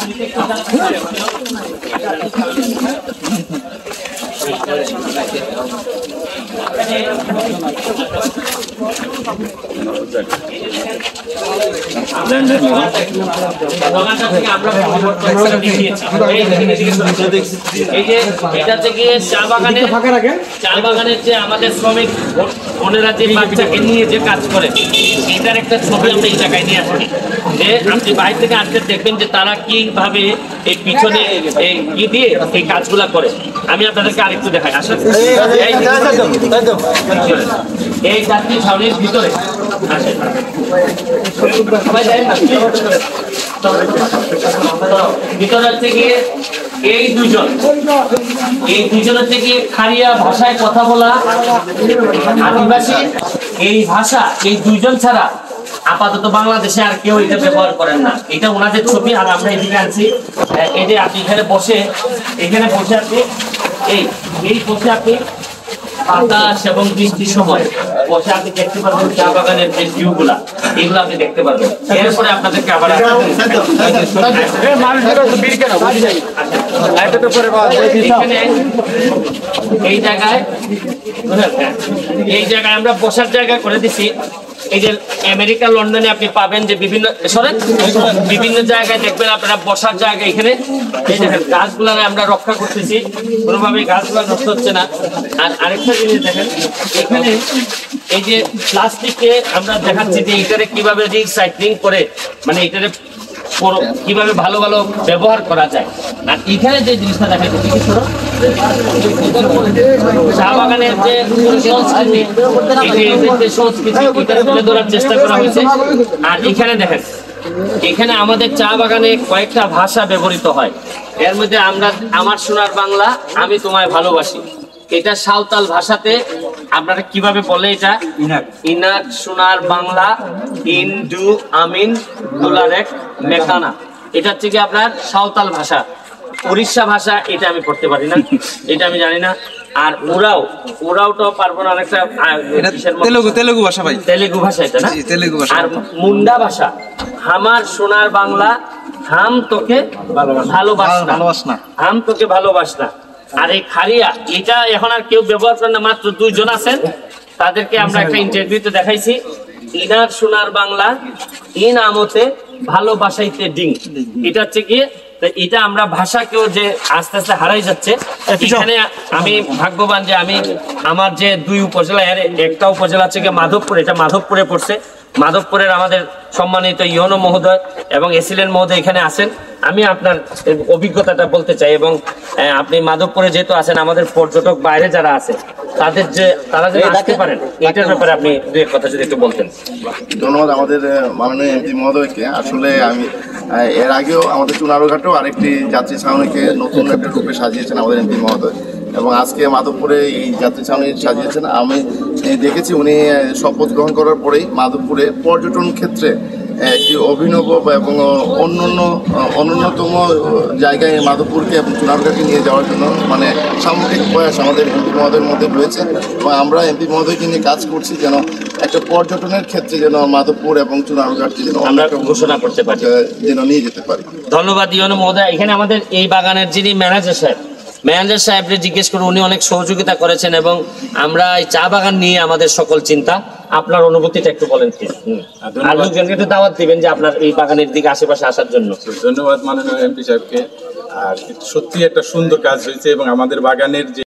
চা বাগানের যে আমাদের শ্রমিক বোনেরা যে বাচ্চাকে নিয়ে যে কাজ করে এটার একটা ছবি আমরা এই জায়গায় নিয়ে আসি, যে আপনি বাইরে থেকে আসতে দেখবেন যে তারা কিভাবে এই পিছনে ই দিয়ে এই কাজগুলা করে। আমি আপনাদেরকে আরেকটু দেখাই, আসেন এই যাত্রী ছাউনির ভিতরে ভিতরে হচ্ছে গিয়ে এই দুজন হচ্ছে গিয়ে খারিয়া ভাষায় কথা বলা আদিবাসী। এই ভাষা এই দুইজন ছাড়া আপাতত বাংলাদেশে আর কেউ এটা ব্যবহার করেন না। এটা ওনাদের ছবি, আর আমরা এদিকে আনছি। এই যে আপনি এখানে বসে আপনি এই বসে আপনি বাতাস এবং বৃষ্টির সময় বসে আপনি দেখতে পারবেন চা বাগানের যে ভিউ গুলা, এগুলো আপনি দেখতে পারবেন। এরপরে আপনাদেরকে আবার এই জায়গায় আমরা বসার জায়গা করে দিছি। এই যে আমেরিকা লন্ডনে আপনি পাবেন যে বিভিন্ন জায়গায় দেখবেন আপনারা বসার জায়গা। এখানে এই দেখেন গাছগুলা আমরা রক্ষা করতেছি, কোনোভাবে গাছগুলা নষ্ট হচ্ছে না। আর আরেকটা জিনিস দেখেন, এখানে এই যে প্লাস্টিককে আমরা দেখাচ্ছি যে এটারে কিভাবে রিসাইক্লিং করে, মানে এটারে কিভাবে ভালো ভালো ব্যবহার করা যায়। আর এখানে যে জিনিসটা দেখা যাচ্ছে চা বাগানের যে সংস্কৃতি তুলে ধরার চেষ্টা করা হয়েছে। আর এখানে দেখেন, এখানে আমাদের চা বাগানে কয়েকটা ভাষা ব্যবহৃত হয়। এর মধ্যে আমরা আমার সোনার বাংলা, আমি তোমায় ভালোবাসি, এটা সাঁওতাল ভাষাতে আপনারা কিভাবে বলে, এটা ইনাক সোনার বাংলা ইনডু আমিন দুলারেক মেকানা, এটা হচ্ছে কি আপনার সাঁওতাল ভাষা। উড়িষ্যা ভাষা এটা আমি পড়তে পারি না, এটা আমি জানি না। আর ওরাওটাও পারবো না, অনেকটা তেলুগু ভাষা ভাই, তেলুগু ভাষা এটা না, তেলুগু ভাষা। আর মুন্ডা ভাষা আমার সোনার বাংলা হাম তোকে ভালোবাসনা, হাম তোকে ভালোবাসনা। আর এই খারিয়া এটা এখন আর কেউ ব্যবহার করে না, মাত্র দুইজন আছেন, তাদেরকে আমরা একটা ইন্টারভিউতে দেখাইছি। ইনার সোনার বাংলা ইন আমতে ভালোবাসাইতে ডিং, এটা হচ্ছে কি এটা আমরা ভাষাকেও যে আস্তে আস্তে হারাই যাচ্ছে। এখানে আমি ভাগ্যবান যে আমি আমার যে দুই উপজেলা, এর একটা উপজেলা হচ্ছে মাধবপুর, এটা মাধবপুরে পড়ছে। মাধবপুরের আমাদের সম্মানিত ইউনো মহোদয় এবং এসিলেন মহোদয় এখানে আছেন। আমি আপনার অভিজ্ঞতাটা বলতে চাই, এবং আপনি মাধবপুরে যেহেতু আছেন, আমাদের পর্যটক বাইরে যারা আছে তারা যদি আসতে পারেন, এটার ব্যাপারে আপনি দুই এক কথা যদি একটু বলতেন। ধন্যবাদ আমাদের মাননীয় এমপি মহোদয়কে। আসলে আমি এর আগেও আমাদের চুনারুঘাটেও আরেকটি যাত্রী ছাউনিকে নতুন একটা রূপে সাজিয়েছেন আমাদের এমপি মহোদয়, এবং আজকে মাধবপুরে এই যাত্রী ছাউনি সাজিয়েছেন। আমি দেখেছি উনি শপথ গ্রহণ করার পরেই মাধবপুরে পর্যটন ক্ষেত্রে একটি অভিনব এবং অন্যতম জায়গায় মাধবপুরকে এবং চুনারুঘাটকে নিয়ে যাওয়ার জন্য মানে সামগ্রিক প্রয়াস আমাদের এমপি মহোদয়ের মধ্যে রয়েছে, এবং আমরা এমপি মহোদয়কে নিয়ে কাজ করছি যেন একটা পর্যটনের ক্ষেত্রে যেন মাধবপুর এবং চুনারুঘাটকে যেন আমরা ঘোষণা করতে পারি, যেন নিয়ে যেতে পারি। ধন্যবাদ ইউনো মহোদয়। এখানে আমাদের এই বাগানের যিনি ম্যানেজার সাহেবকে জিজ্ঞেস করে, উনি অনেক সহযোগিতা করেছেন, এবং আমরা এই চা বাগান নিয়ে আমাদের সকল চিন্তা। আপনার অনুভূতিটা একটু বলেন প্লিজ, আর লোকজনকে একটু দাওয়াত দিবেন যে আপনার এই বাগানের দিকে আশেপাশে আসার জন্য। ধন্যবাদ মাননীয় এমপি সাহেবকে। আর সত্যি একটা সুন্দর কাজ হয়েছে, এবং আমাদের বাগানের যে